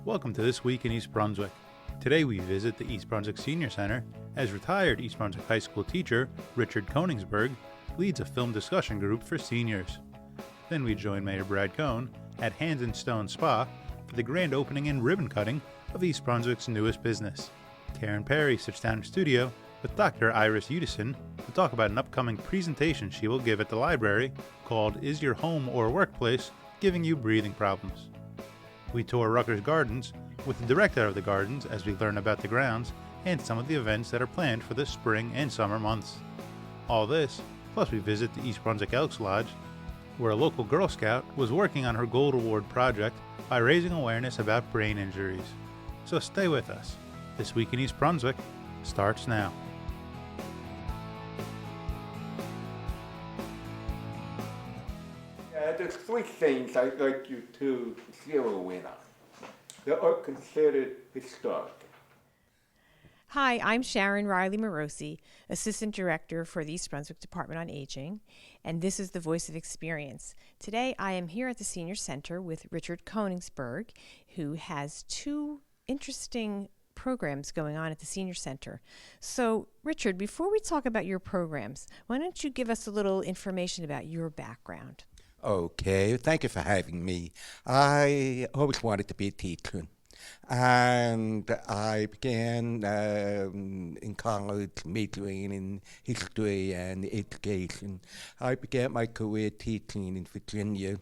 Welcome to This Week in East Brunswick. Today we visit the East Brunswick Senior Center as retired East Brunswick High School teacher Richard Koenisberg leads a film discussion group for seniors. Then we join Mayor Brad Cohn at Hands and Stone Spa for the grand opening and ribbon cutting of East Brunswick's newest business. Karen Perry sits down in studio with Dr. Iris Udasin to talk about an upcoming presentation she will give at the library called Is Your Home or Workplace Giving You Breathing Problems? We tour Rutgers Gardens with the director of the gardens as we learn about the grounds and some of the events that are planned for the spring and summer months. All this, plus we visit the East Brunswick Elks Lodge, where a local Girl Scout was working on her Gold Award project by raising awareness about brain injuries. So stay with us. This Week in East Brunswick starts now. There's three things I'd like you to zero in on that are considered historic. Hi, I'm Sharon Riley Morosi, Assistant Director for the East Brunswick Department on Aging, and this is the Voice of Experience. Today I am here at the Senior Center with Richard Koenisberg, who has two interesting programs going on at the Senior Center. So, Richard, before we talk about your programs, why don't you give us a little information about your background? Okay, thank you for having me. I always wanted to be a teacher. And I began in college majoring in history and education. I began my career teaching in Virginia,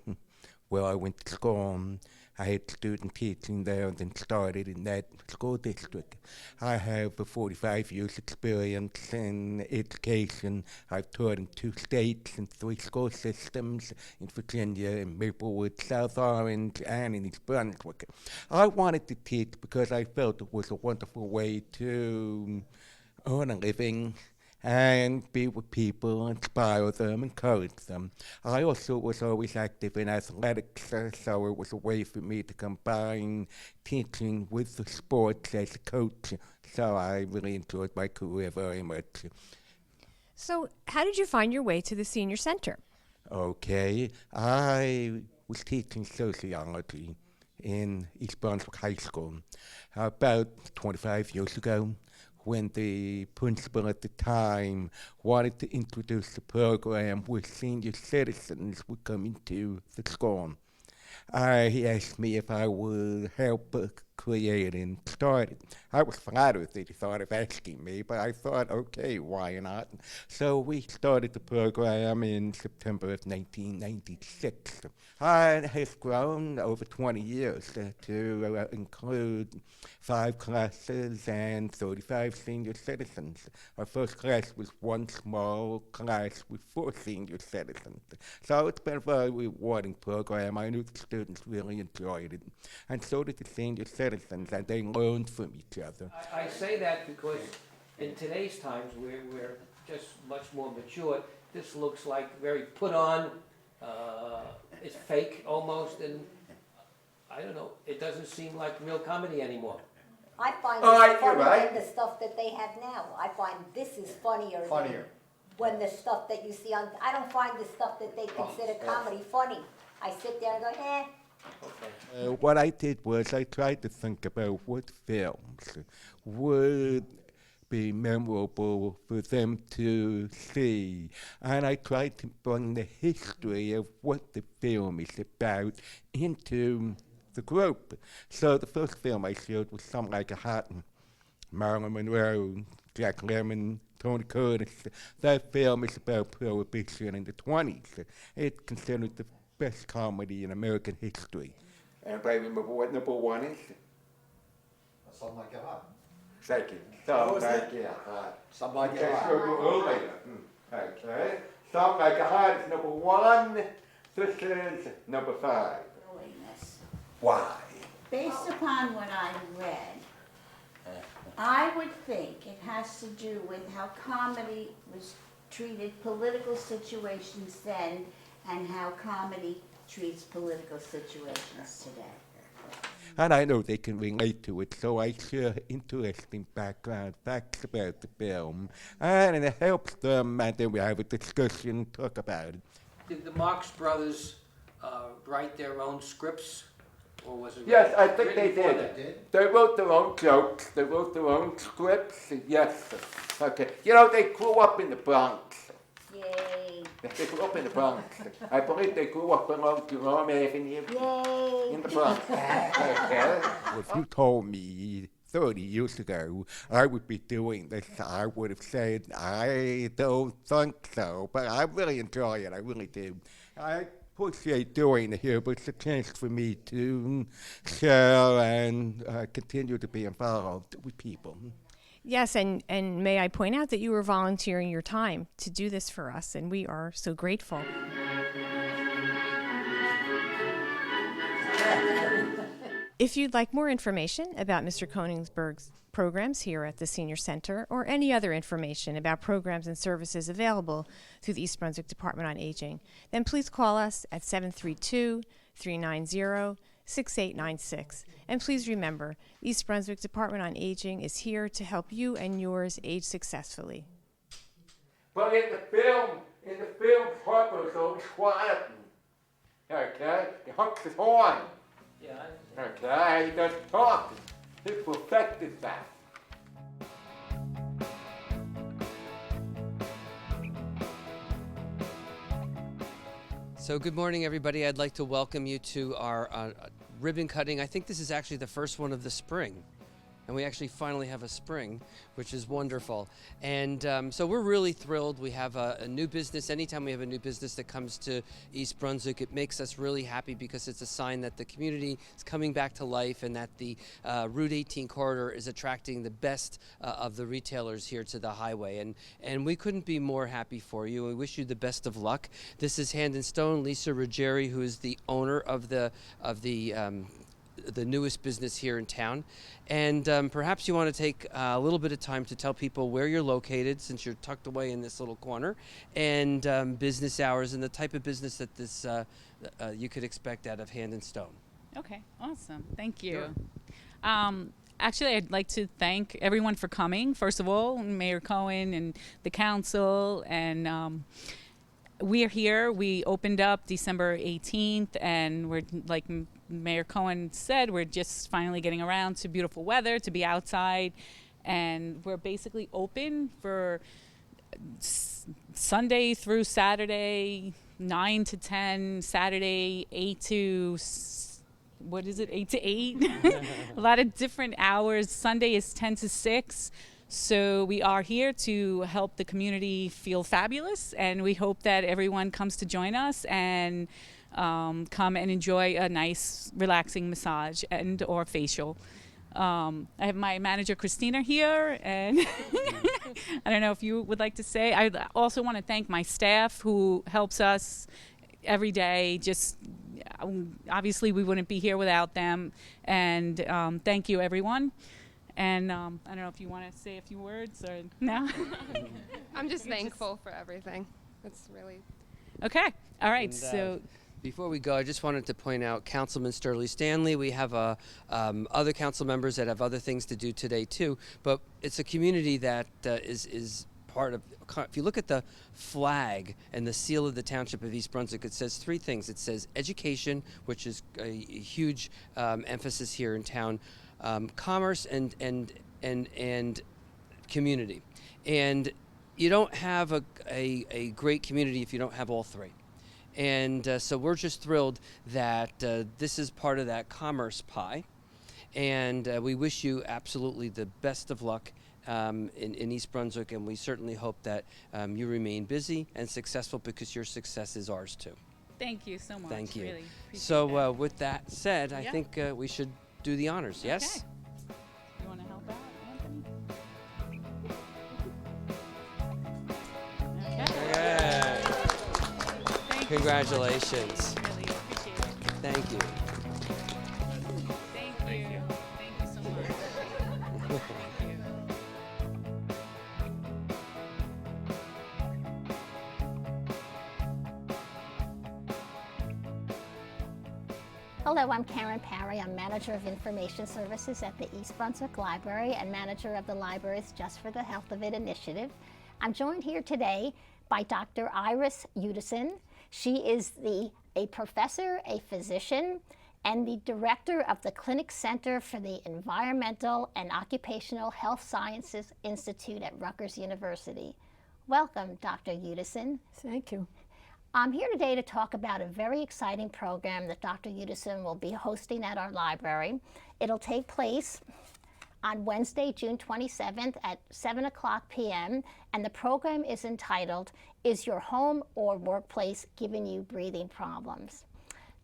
where I went to school. I had student teaching there and then started in that school district. I have 45 years experience in education. I've taught in 2 states and 3 school systems in Virginia, in Maplewood, South Orange, and in East Brunswick. I wanted to teach because I felt it was a wonderful way to earn a living and be with people, inspire them, encourage them. I also was always active in athletics, so it was a way for me to combine teaching with the sports as a coach. So I really enjoyed my career very much. So, how did you find your way to the Senior Center? Okay, I was teaching sociology in East Brunswick High School about 25 years ago, when the principal at the time wanted to introduce a program where senior citizens would come into the school. He asked me if I would help create and start it. I was flattered that he thought of asking me, but I thought, okay, why not? So we started the program in September of 1996. It has grown over 20 years to include 5 classes and 35 senior citizens. Our first class was one small class with 4 senior citizens. So it's been a very rewarding program. I knew the students really enjoyed it, and so did the senior citizens, and they learned from each other. I say that because in today's times, we're just much more mature. This looks like very put on. It's fake almost, and I don't know. It doesn't seem like real comedy anymore. I find You're this funnier right. than the stuff that they have now. I find this is funnier than when the stuff that you see on. I don't find the stuff that they consider comedy funny. I sit there and go, eh. Okay. What I did was I tried to think about what films would be memorable for them to see, and I tried to bring the history of what the film is about into the group. So the first film I showed was Something Like a Heart. Marilyn Monroe, Jack Lemmon, Tony Curtis. That film is about Prohibition in the 20s. It's considered the best comedy in American history. Anybody remember what number 1 is? Something Like a Heart. Thank you. was Something it? Like a Heart. Something Like Okay, a so Heart. you earlier. Okay. Something Like a Heart is number 1. This is number 5. Willingness. Why? Based upon what I read, I would think it has to do with how comedy was treated political situations then and how comedy treats political situations today. And I know they can relate to it, so I share interesting background facts about the film, and it helps them, and then we have a discussion, talk about it. Did the Marx Brothers write their own scripts Or was it? Yes, I think they written for did. them? Did? They wrote their own jokes, they wrote their own scripts, yes. Okay, you know, they grew up in the Bronx. Yay. They grew up in the Bronx. I believe they grew up along Jerome Avenue Yay. in the Bronx. Okay. If you told me 30 years ago I would be doing this, I would have said, I don't think so, but I really enjoy it, I really do. I appreciate doing it here, but it's a chance for me to share and continue to be involved with people. Yes, and may I point out that you were volunteering your time to do this for us, and we are so grateful. If you'd like more information about Mr. Koenisberg's programs here at the Senior Center, or any other information about programs and services available through the East Brunswick Department on Aging, then please call us at 732-390-6896. And please remember, East Brunswick Department on Aging is here to help you and yours age successfully. But in the film, Harper was always quiet. Okay, he honks his horn. Yeah, Okay, he doesn't talk. He perfected that. So good morning, everybody. I'd like to welcome you to our ribbon cutting. I think this is actually the first one of the spring. And we actually finally have a spring, which is wonderful. And so we're really thrilled. We have a new business. Anytime we have a new business that comes to East Brunswick, it makes us really happy because it's a sign that the community is coming back to life and that the Route 18 corridor is attracting the best of the retailers here to the highway. And we couldn't be more happy for you. We wish you the best of luck. This is Hand and Stone, Lisa Ruggieri, who is the owner of the newest business here in town. And perhaps you want to take a little bit of time to tell people where you're located, since you're tucked away in this little corner, and business hours and the type of business that this you could expect out of Hand and Stone. Okay, awesome. Thank you. Actually, I'd like to thank everyone for coming. First of all, Mayor Cohen and the council, and we are here. We opened up December 18th, and we're, like Mayor Cohen said, we're just finally getting around to beautiful weather, to be outside, and we're basically open for Sunday through Saturday, 9 to 10, Saturday 8 to 8 to 8? A lot of different hours. Sunday is 10 to 6. So we are here to help the community feel fabulous, and we hope that everyone comes to join us and come and enjoy a nice, relaxing massage and or facial. I have my manager, Christina, here, and I don't know if you would like to say. I also want to thank my staff who helps us every day. Just obviously, we wouldn't be here without them, and thank you, everyone. And I don't know if you want to say a few words or no? I'm just thankful for everything. It's really... Okay. All right. And, so before we go, I just wanted to point out Councilman Sturley Stanley. We have other council members that have other things to do today too, but it's a community that is part of. If you look at the flag and the seal of the Township of East Brunswick, it says three things. It says education, which is a huge emphasis here in town, commerce and community. And you don't have a great community if you don't have all three. And so we're just thrilled that this is part of that commerce pie. And we wish you absolutely the best of luck in East Brunswick, and we certainly hope that you remain busy and successful, because your success is ours too. thank you so much. Thank you. Really appreciate So that. with that said, I think we should do the honors, yes? Okay. You want to help out, Anthony? Okay. Yeah. Thank you Congratulations. so much. Really appreciate it. Thank you. Thank you. Thank you so much. Thank you. Hello, I'm Karen Parry. I'm Manager of Information Services at the East Brunswick Library and Manager of the library's Just for the Health of It initiative. I'm joined here today by Dr. Iris Udasin. She is a professor, a physician, and the director of the Clinic Center for the Environmental and Occupational Health Sciences Institute at Rutgers University. Welcome, Dr. Udasin. Thank you. I'm here today to talk about a very exciting program that Dr. Udasin will be hosting at our library. It'll take place on Wednesday, June 27th at 7 o'clock p.m. and the program is entitled, Is Your Home or Workplace Giving You Breathing Problems?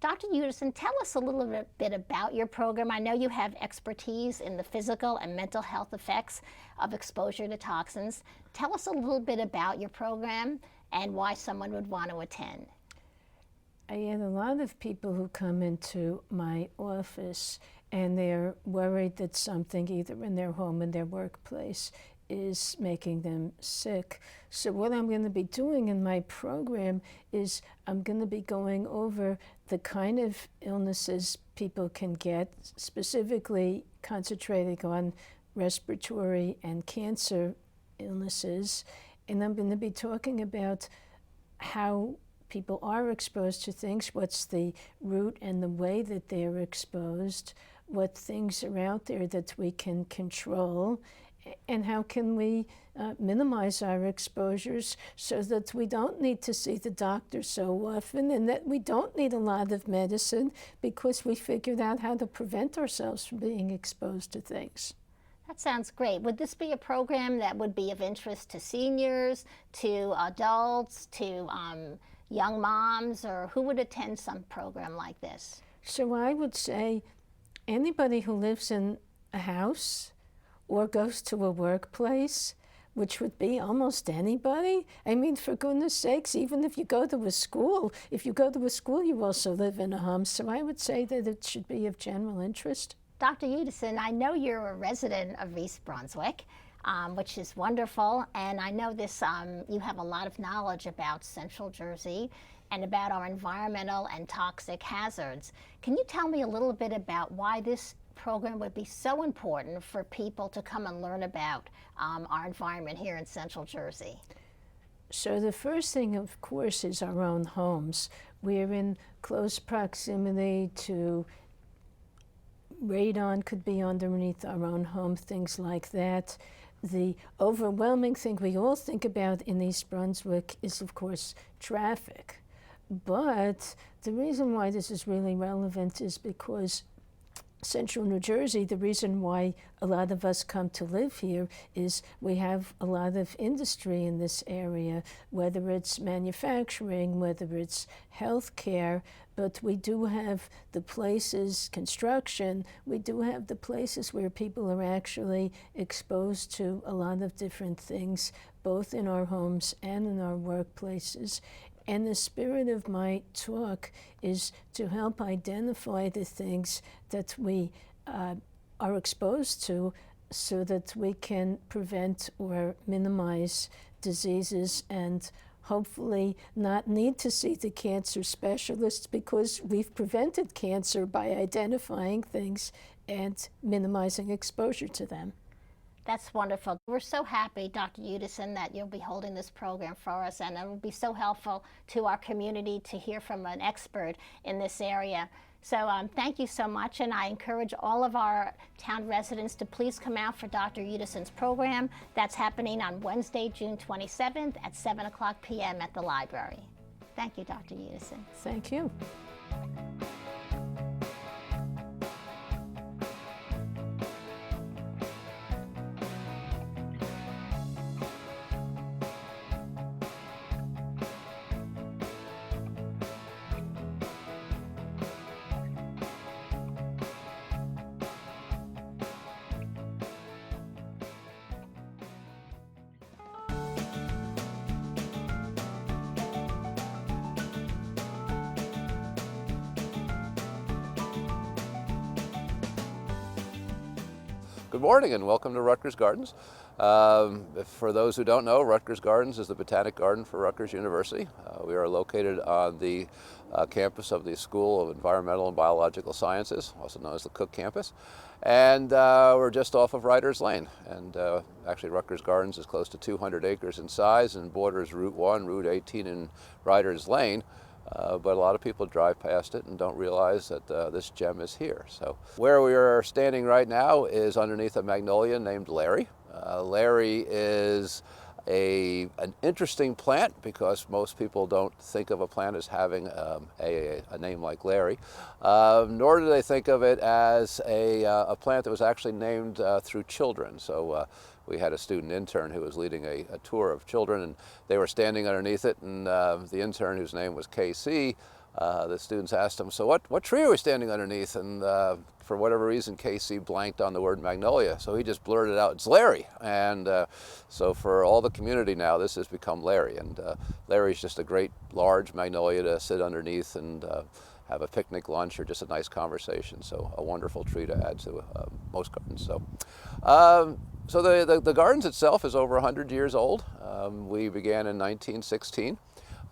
Dr. Udasin, tell us a little bit about your program. I know you have expertise in the physical and mental health effects of exposure to toxins. Tell us a little bit about your program and why someone would want to attend. I get a lot of people who come into my office and they're worried that something either in their home or their workplace is making them sick. So what I'm going to be doing in my program is I'm going to be going over the kind of illnesses people can get, specifically concentrating on respiratory and cancer illnesses. And I'm going to be talking about how people are exposed to things, what's the route and the way that they're exposed, what things are out there that we can control, and how can we minimize our exposures so that we don't need to see the doctor so often and that we don't need a lot of medicine because we figured out how to prevent ourselves from being exposed to things. That sounds great. Would this be a program that would be of interest to seniors, to adults, to young moms, or who would attend some program like this? So I would say anybody who lives in a house or goes to a workplace, which would be almost anybody. I mean, for goodness sakes, even if you go to a school, you also live in a home. So I would say that it should be of general interest. Dr. Udasin, I know you're a resident of East Brunswick, which is wonderful, and I know this. You have a lot of knowledge about Central Jersey and about our environmental and toxic hazards. Can you tell me a little bit about why this program would be so important for people to come and learn about our environment here in Central Jersey? So the first thing, of course, is our own homes. We're in close proximity to radon, could be underneath our own home, things like that. The overwhelming thing we all think about in East Brunswick is, of course, traffic. But the reason why this is really relevant is because Central New Jersey, the reason why a lot of us come to live here is we have a lot of industry in this area, whether it's manufacturing, whether it's healthcare, but we do have the places, construction, we do have the places where people are actually exposed to a lot of different things, both in our homes and in our workplaces. And the spirit of my talk is to help identify the things that we are exposed to so that we can prevent or minimize diseases and hopefully not need to see the cancer specialists because we've prevented cancer by identifying things and minimizing exposure to them. That's wonderful. We're so happy, Dr. Udasin, that you'll be holding this program for us, and it will be so helpful to our community to hear from an expert in this area. So thank you so much, and I encourage all of our town residents to please come out for Dr. Udasin's program. That's happening on Wednesday, June 27th at 7 o'clock p.m. at the library. Thank you, Dr. Udasin. Thank you. Good morning and welcome to Rutgers Gardens. For those who don't know, Rutgers Gardens is the botanic garden for Rutgers University. We are located on the campus of the School of Environmental and Biological Sciences, also known as the Cook Campus. And we're just off of Riders Lane. And actually Rutgers Gardens is close to 200 acres in size and borders Route 1, Route 18, and Riders Lane. but a lot of people drive past it and don't realize that this gem is here. So where we are standing right now is underneath a magnolia named Larry. Larry is an interesting plant because most people don't think of a plant as having a name like Larry, nor do they think of it as a plant that was actually named through children. So we had a student intern who was leading a tour of children, and they were standing underneath it, and the intern, whose name was KC, the students asked him, so what tree are we standing underneath? And for whatever reason, KC blanked on the word magnolia, so he just blurted out, it's Larry. And so for all the community now, this has become Larry. And Larry's just a great large magnolia to sit underneath and have a picnic lunch or just a nice conversation. So a wonderful tree to add to most gardens. So the gardens itself is over 100 years old. We began in 1916.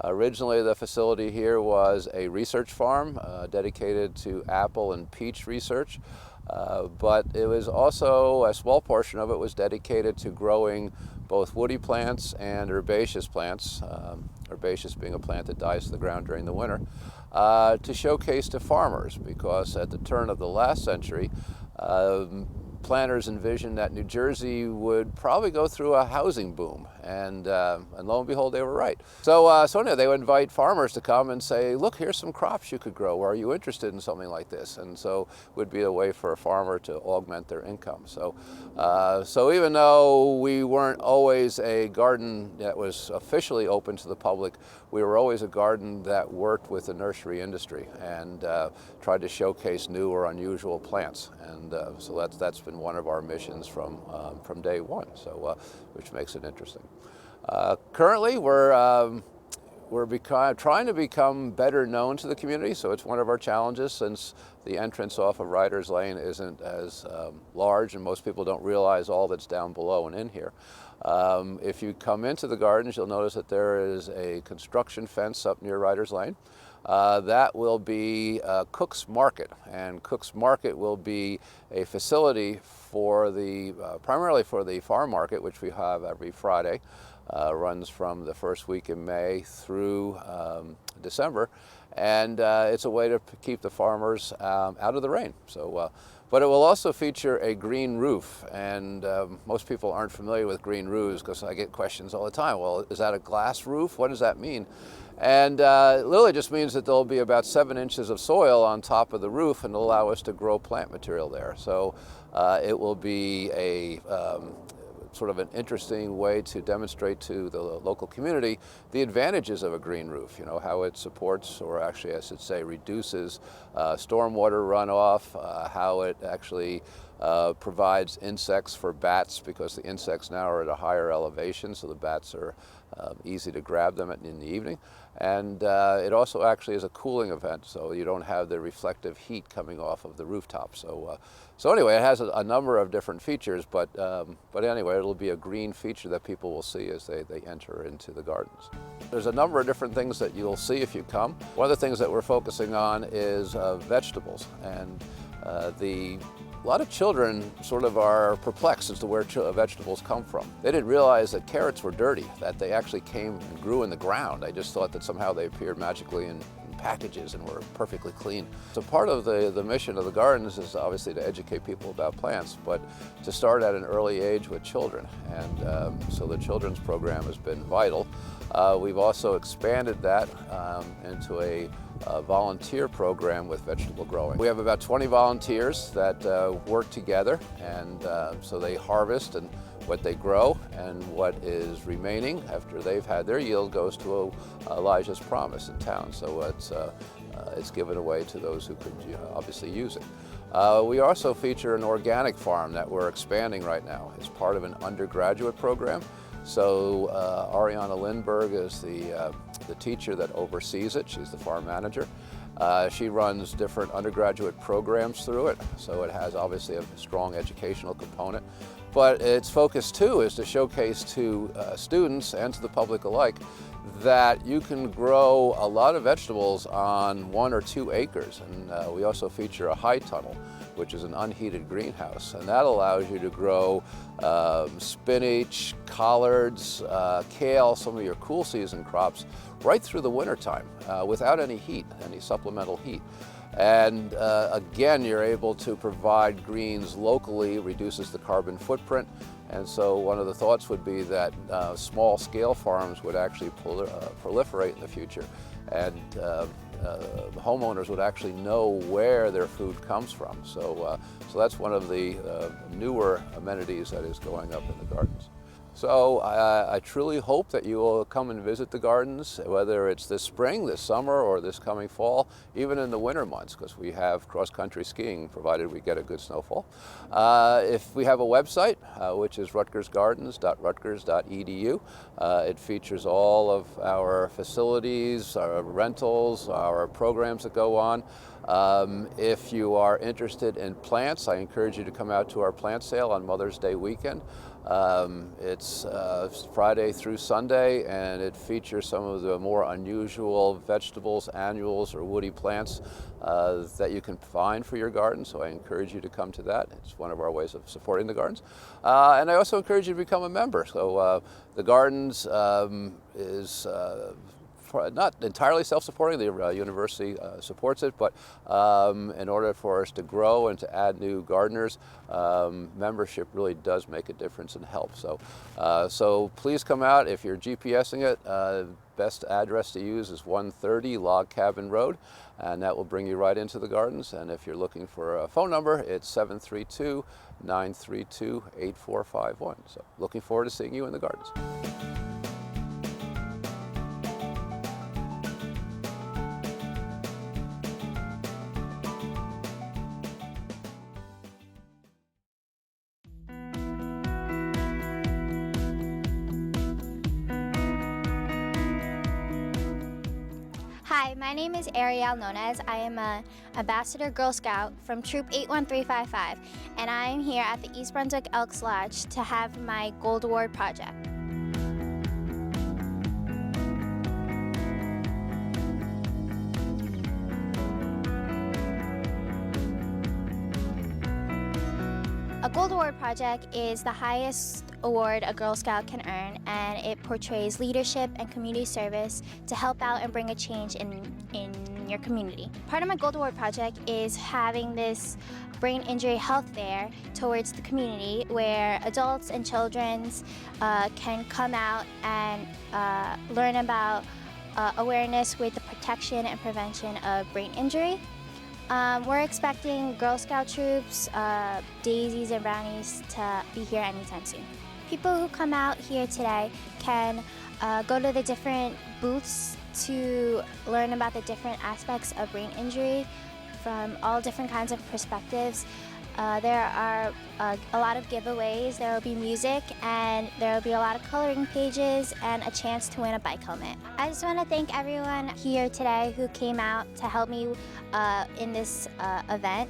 Originally, the facility here was a research farm dedicated to apple and peach research, but it was also, a small portion of it was dedicated to growing both woody plants and herbaceous plants, herbaceous being a plant that dies to the ground during the winter, to showcase to farmers, because at the turn of the last century, planners envisioned that New Jersey would probably go through a housing boom, and lo and behold, they were right. So anyway, they would invite farmers to come and say, look, here's some crops you could grow. Are you interested in something like this? And so it would be a way for a farmer to augment their income. So even though we weren't always a garden that was officially open to the public, we were always a garden that worked with the nursery industry and tried to showcase new or unusual plants. And so that's been one of our missions from day one, so which makes it interesting. Currently, we're trying to become better known to the community, so it's one of our challenges, since the entrance off of Riders Lane isn't as large, and most people don't realize all that's down below and in here. If you come into the gardens, you'll notice that there is a construction fence up near Riders Lane. That will be Cook's Market, and Cook's Market will be a facility for primarily for the farm market, which we have every Friday. Runs from the first week in May through December, and it's a way to keep the farmers out of the rain. So, but it will also feature a green roof, and most people aren't familiar with green roofs, because I get questions all the time. Well, is that a glass roof? What does that mean? And it literally just means that there'll be about 7 inches of soil on top of the roof, and it'll allow us to grow plant material there. So it will be a sort of an interesting way to demonstrate to the local community the advantages of a green roof, you know, how it supports, or actually I should say reduces stormwater runoff, how it actually provides insects for bats, because the insects now are at a higher elevation, so the bats are easy to grab them in the evening. And it also actually is a cooling event, so you don't have the reflective heat coming off of the rooftop. So anyway, it has a number of different features, but anyway, it'll be a green feature that people will see as they enter into the gardens. There's a number of different things that you'll see if you come. One of the things that we're focusing on is vegetables, and a lot of children sort of are perplexed as to where vegetables come from. They didn't realize that carrots were dirty, that they actually came and grew in the ground. They just thought that somehow they appeared magically in packages and were perfectly clean. So part of the mission of the gardens is obviously to educate people about plants, but to start at an early age with children. And so the children's program has been vital. We've also expanded that into a volunteer program with vegetable growing. We have about 20 volunteers that work together, and so they harvest and what they grow, and what is remaining after they've had their yield goes to Elijah's Promise in town. So it's given away to those who could obviously use it. We also feature an organic farm that we're expanding right now. It's part of an undergraduate program. So Ariana Lindberg is the teacher that oversees it. She's the farm manager. She runs different undergraduate programs through it, so it has obviously a strong educational component. But its focus too is to showcase to students and to the public alike that you can grow a lot of vegetables on 1 or 2 acres. And we also feature a high tunnel, which is an unheated greenhouse. And that allows you to grow spinach, collards, kale, some of your cool season crops, right through the wintertime without any heat, any supplemental heat. And again, you're able to provide greens locally, reduces the carbon footprint. And so one of the thoughts would be that small-scale farms would actually proliferate in the future. And homeowners would actually know where their food comes from. So that's one of the newer amenities that is going up in the gardens. So I truly hope that you will come and visit the gardens, whether it's this spring, this summer, or this coming fall, even in the winter months, because we have cross-country skiing, provided we get a good snowfall. If we have a website, which is rutgersgardens.rutgers.edu. It features all of our facilities, our rentals, our programs that go on. If you are interested in plants, I encourage you to come out to our plant sale on Mother's Day weekend. It's Friday through Sunday, and it features some of the more unusual vegetables, annuals, or woody plants that you can find for your garden. So I encourage you to come to that. It's one of our ways of supporting the gardens. And I also encourage you to become a member. So the gardens is not entirely self-supporting. The university supports it, but in order for us to grow and to add new gardeners, membership really does make a difference and help. So, so please come out. If you're GPSing it, best address to use is 130 Log Cabin Road, and that will bring you right into the gardens. And if you're looking for a phone number, it's 732-932-8451. So looking forward to seeing you in the gardens. Hi, my name is Ariel Nunez. I am an Ambassador Girl Scout from Troop 81355, and I am here at the East Brunswick Elks Lodge to have my Gold Award project. A Gold Award project is the highest award a Girl Scout can earn, and it portrays leadership and community service to help out and bring a change in your community. Part of my Gold Award project is having this brain injury health fair towards the community where adults and children can come out and learn about awareness with the protection and prevention of brain injury. We're expecting Girl Scout troops, daisies and brownies to be here anytime soon. People who come out here today can go to the different booths to learn about the different aspects of brain injury from all different kinds of perspectives. There are a lot of giveaways, there will be music, and there will be a lot of coloring pages and a chance to win a bike helmet. I just want to thank everyone here today who came out to help me in this event.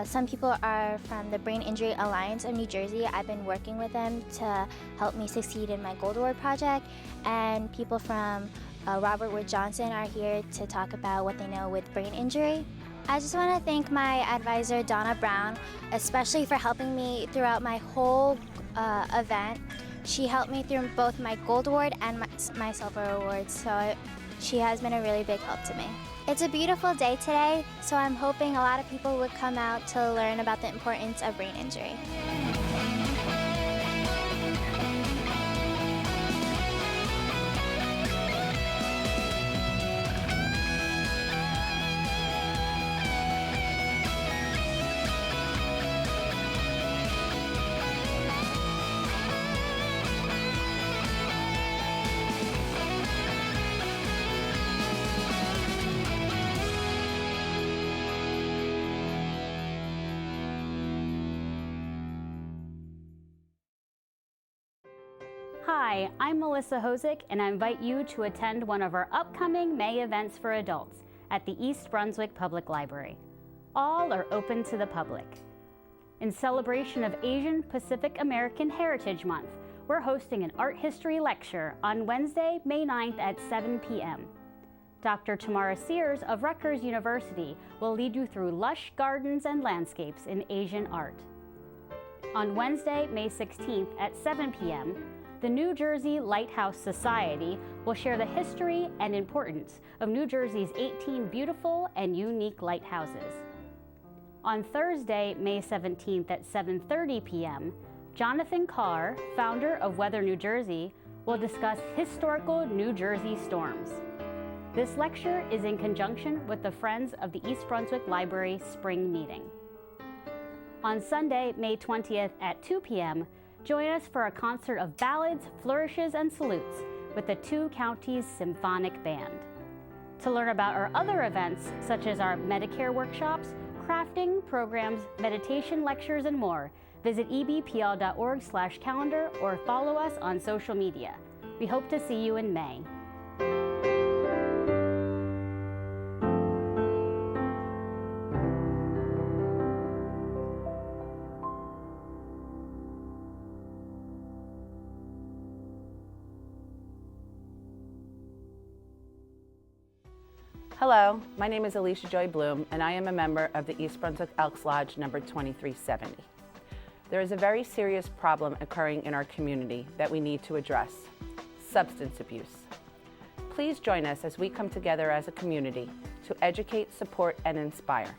Some people are from the Brain Injury Alliance of New Jersey. I've been working with them to help me succeed in my Gold Award project, and people from Robert Wood Johnson are here to talk about what they know with brain injury. I just want to thank my advisor, Donna Brown, especially for helping me throughout my whole event. She helped me through both my Gold Award and my Silver Award, so she has been a really big help to me. It's a beautiful day today, so I'm hoping a lot of people would come out to learn about the importance of brain injury. Hi, I'm Melissa Hosick, and I invite you to attend one of our upcoming May events for adults at the East Brunswick Public Library. All are open to the public. In celebration of Asian Pacific American Heritage Month, we're hosting an art history lecture on Wednesday, May 9th at 7 p.m. Dr. Tamara Sears of Rutgers University will lead you through lush gardens and landscapes in Asian art. On Wednesday, May 16th at 7 p.m., the New Jersey Lighthouse Society will share the history and importance of New Jersey's 18 beautiful and unique lighthouses. On Thursday, May 17th at 7:30 p.m., Jonathan Carr, founder of Weather New Jersey, will discuss historical New Jersey storms. This lecture is in conjunction with the Friends of the East Brunswick Library Spring Meeting. On Sunday, May 20th at 2 p.m., join us for a concert of ballads, flourishes, and salutes with the Two Counties Symphonic Band. To learn about our other events, such as our Medicare workshops, crafting programs, meditation lectures, and more, visit ebpl.org/calendar or follow us on social media. We hope to see you in May. Hello, my name is Alicia Joy Bloom, and I am a member of the East Brunswick Elks Lodge number 2370. There is a very serious problem occurring in our community that we need to address: substance abuse. Please join us as we come together as a community to educate, support, and inspire.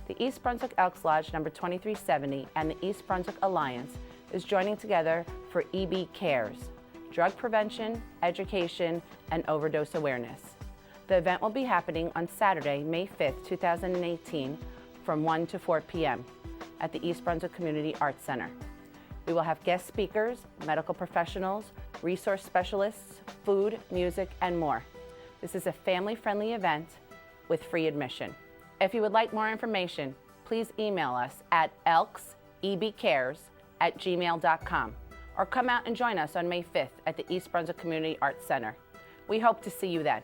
The East Brunswick Elks Lodge number 2370 and the East Brunswick Alliance is joining together for EB Cares, drug prevention, education, and overdose awareness. The event will be happening on Saturday, May 5th, 2018, from 1 to 4 p.m. at the East Brunswick Community Arts Center. We will have guest speakers, medical professionals, resource specialists, food, music, and more. This is a family-friendly event with free admission. If you would like more information, please email us at elksebcares@gmail.com or come out and join us on May 5th at the East Brunswick Community Arts Center. We hope to see you then.